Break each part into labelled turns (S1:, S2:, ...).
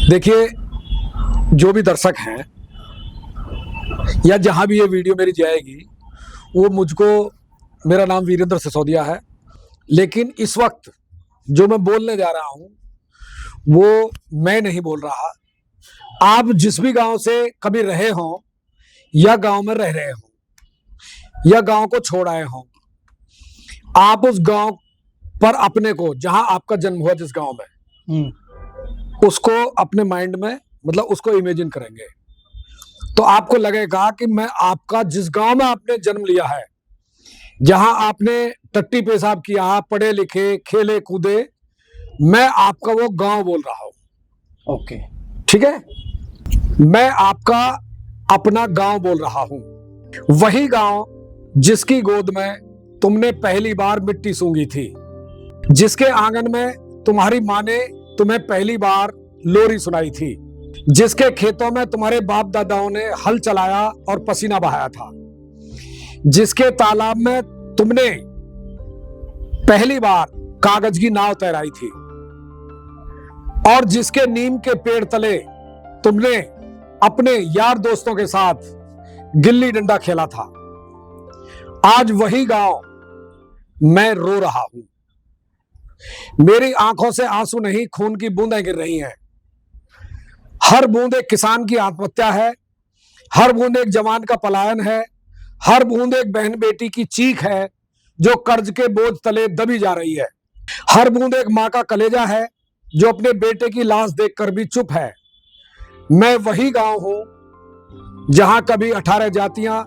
S1: देखिए, जो भी दर्शक हैं या जहां भी ये वीडियो मेरी जाएगी, वो मुझको, मेरा नाम वीरेंद्र सिसोदिया है, लेकिन इस वक्त जो मैं बोलने जा रहा हूं वो मैं नहीं बोल रहा। आप जिस भी गांव से कभी रहे हों या गांव में रह रहे हों या गांव को छोड़ आए हों, आप उस गांव पर अपने को, जहां आपका जन्म हुआ जिस गांव में, उसको अपने माइंड में, मतलब उसको इमेजिन करेंगे तो आपको लगेगा कि मैं आपका, जिस गांव में आपने जन्म लिया है, जहां आपने टट्टी पेशाब किया, पढ़े लिखे, खेले कूदे, मैं आपका वो गांव बोल रहा हूं।
S2: ओके,
S1: ठीक है, मैं आपका अपना गांव बोल रहा हूं। वही गांव जिसकी गोद में तुमने पहली बार मिट्टी सूंघी थी, जिसके आंगन में तुम्हारी माँ ने तुम्हें पहली बार लोरी सुनाई थी, जिसके खेतों में तुम्हारे बाप दादाओं ने हल चलाया और पसीना बहाया था, जिसके तालाब में तुमने पहली बार कागज की नाव तैराई थी, और जिसके नीम के पेड़ तले तुमने अपने यार दोस्तों के साथ गिल्ली डंडा खेला था। आज वही गांव मैं रो रहा हूं। मेरी आंखों से आंसू नहीं, खून की बूंदें गिर रही हैं। हर बूंद एक किसान की आत्महत्या है, हर बूंद एक जवान का पलायन है, हर बूंद एक बहन बेटी की चीख है जो कर्ज के बोझ तले दबी जा रही है। हर बूंद एक मां का कलेजा है जो अपने बेटे की लाश देखकर भी चुप है। मैं वही गांव हूं जहां कभी 18 जातियां,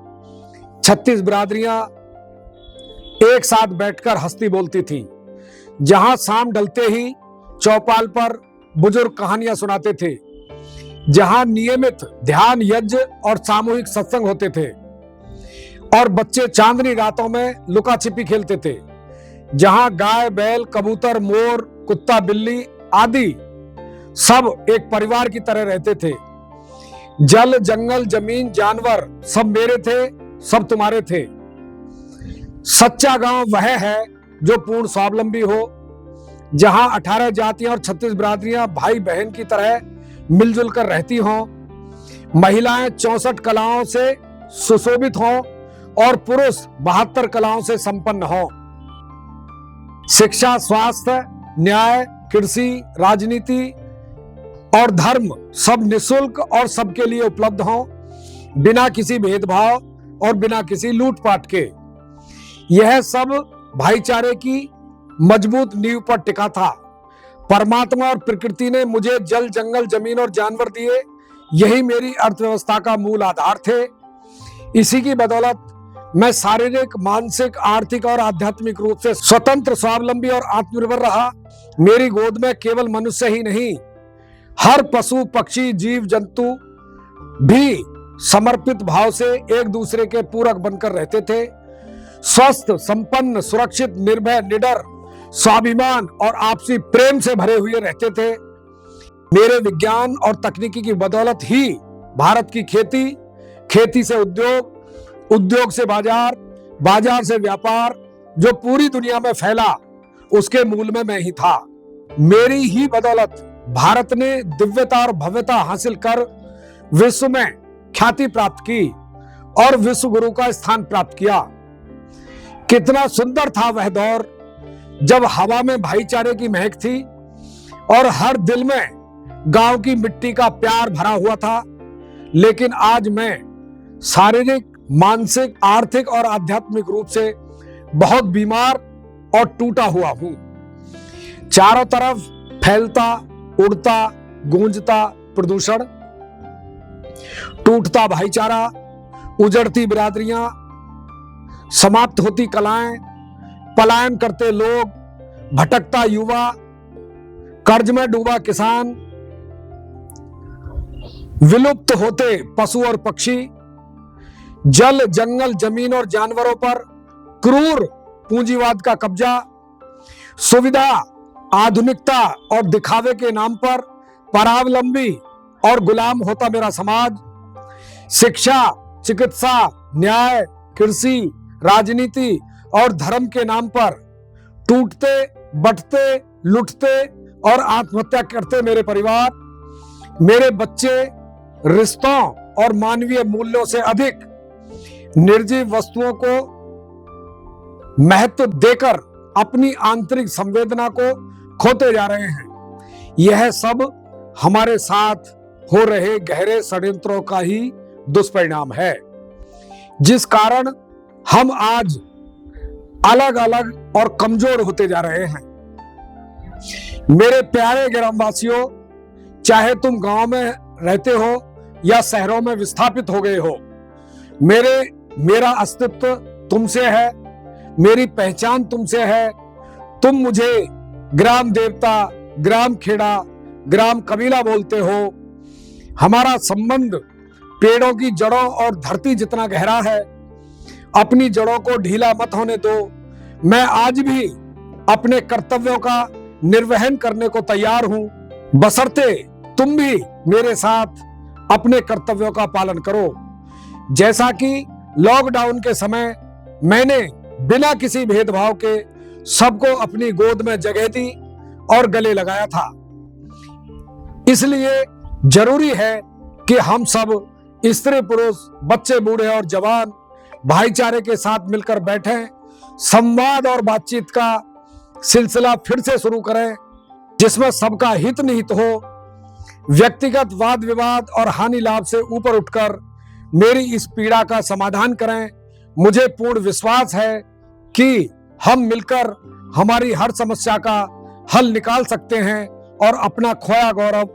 S1: 36 बिरादरियां एक साथ बैठकर हंसती बोलती थी, जहां शाम ढलते ही चौपाल पर बुजुर्ग कहानियां सुनाते थे, जहां नियमित ध्यान, यज्ञ और सामूहिक सत्संग होते थे, और बच्चे चांदनी रातों में लुका छिपी खेलते थे, जहां गाय, बैल, कबूतर, मोर, कुत्ता, बिल्ली आदि सब एक परिवार की तरह रहते थे। जल, जंगल, जमीन, जानवर सब मेरे थे, सब तुम्हारे थे। सच्चा गांव वह है जो पूर्ण स्वावलंबी हो, जहां 18 जातियां और 36 बिरादरियां भाई बहन की तरह मिलजुल कर रहती हों, महिलाएं 64 कलाओं से सुशोभित हों और पुरुष 72 कलाओं से संपन्न हों। शिक्षा, स्वास्थ्य, न्याय, कृषि, राजनीति और धर्म सब निःशुल्क और सबके लिए उपलब्ध हों, बिना किसी भेदभाव और बिना किसी लूटपाट के। यह सब भाईचारे की मजबूत नींव पर टिका था। परमात्मा और प्रकृति ने मुझे जल, जंगल, जमीन और जानवर दिए, यही मेरी अर्थव्यवस्था का मूल आधार थे। इसी की बदौलत मैं शारीरिक, मानसिक, आर्थिक और आध्यात्मिक रूप से स्वतंत्र, स्वावलंबी और आत्मनिर्भर रहा। मेरी गोद में केवल मनुष्य ही नहीं, हर पशु, पक्षी, जीव जंतु भी समर्पित भाव से एक दूसरे के पूरक बनकर रहते थे। स्वस्थ, संपन्न, सुरक्षित, निर्भय, निडर, स्वाभिमान और आपसी प्रेम से भरे हुए रहते थे। मेरे विज्ञान और तकनीकी की बदौलत ही भारत की खेती, खेती से उद्योग, उद्योग से बाजार, बाजार से व्यापार जो पूरी दुनिया में फैला, उसके मूल में मैं ही था। मेरी ही बदौलत भारत ने दिव्यता और भव्यता हासिल कर विश्व में ख्याति प्राप्त की और विश्व गुरु का स्थान प्राप्त किया। कितना सुंदर था वह दौर जब हवा में भाईचारे की महक थी और हर दिल में गांव की मिट्टी का प्यार भरा हुआ था। लेकिन आज मैं शारीरिक, मानसिक, आर्थिक और आध्यात्मिक रूप से बहुत बीमार और टूटा हुआ हूं। चारों तरफ फैलता, उड़ता, गूंजता प्रदूषण, टूटता भाईचारा, उजड़ती बिरादरियां, समाप्त होती कलाएं, पलायन करते लोग, भटकता युवा, कर्ज में डूबा किसान, विलुप्त होते पशु और पक्षी, जल, जंगल, जमीन और जानवरों पर क्रूर पूंजीवाद का कब्जा, सुविधा, आधुनिकता और दिखावे के नाम पर परावलंबी और गुलाम होता मेरा समाज, शिक्षा, चिकित्सा, न्याय, कृषि, राजनीति और धर्म के नाम पर टूटते, बंटते, लुटते और आत्महत्या करते मेरे परिवार, मेरे बच्चे रिश्तों और मानवीय मूल्यों से अधिक निर्जीव वस्तुओं को महत्व देकर अपनी आंतरिक संवेदना को खोते जा रहे हैं। यह सब हमारे साथ हो रहे गहरे षड्यंत्रों का ही दुष्परिणाम है, जिस कारण हम आज अलग अलग और कमजोर होते जा रहे हैं। मेरे प्यारे ग्रामवासियों, चाहे तुम गांव में रहते हो या शहरों में विस्थापित हो गए हो, मेरा अस्तित्व तुमसे है, मेरी पहचान तुमसे है। तुम मुझे ग्राम देवता, ग्राम खेड़ा, ग्राम कबीला बोलते हो। हमारा संबंध पेड़ों की जड़ों और धरती जितना गहरा है। अपनी जड़ों को ढीला मत होने दो। मैं आज भी अपने कर्तव्यों का निर्वहन करने को तैयार हूं, बशर्ते तुम भी मेरे साथ अपने कर्तव्यों का पालन करो। जैसा कि लॉकडाउन के समय मैंने बिना किसी भेदभाव के सबको अपनी गोद में जगह दी और गले लगाया था, इसलिए जरूरी है कि हम सब स्त्री पुरुष, बच्चे बूढ़े और जवान भाईचारे के साथ मिलकर बैठें, संवाद और बातचीत का सिलसिला फिर से शुरू करें, जिसमें सबका हित निहित हो। व्यक्तिगत वाद विवाद और हानि लाभ से ऊपर उठकर मेरी इस पीड़ा का समाधान करें। मुझे पूर्ण विश्वास है कि हम मिलकर हमारी हर समस्या का हल निकाल सकते हैं और अपना खोया गौरव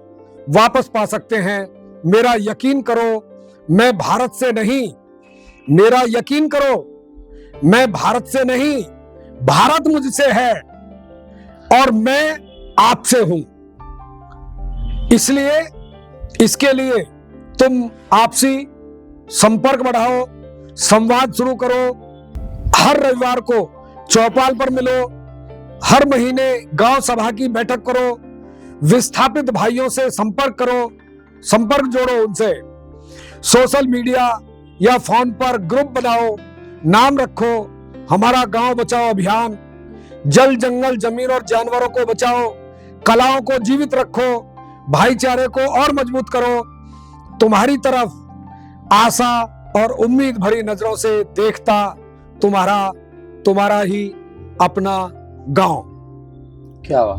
S1: वापस पा सकते हैं। मेरा यकीन करो, मैं भारत से नहीं, मेरा यकीन करो, मैं भारत से नहीं, भारत मुझसे है और मैं आपसे हूं। इसलिए इसके लिए तुम आपसी संपर्क बढ़ाओ, संवाद शुरू करो। हर रविवार को चौपाल पर मिलो, हर महीने गांव सभा की बैठक करो, विस्थापित भाइयों से संपर्क करो, संपर्क जोड़ो उनसे। सोशल मीडिया या फोन पर ग्रुप बनाओ, नाम रखो हमारा गांव बचाओ अभियान। जल, जंगल, जमीन और जानवरों को बचाओ, कलाओं को जीवित रखो, भाईचारे को और मजबूत करो। तुम्हारी तरफ आशा और उम्मीद भरी नजरों से देखता तुम्हारा ही अपना गांव।
S2: क्या हुआ?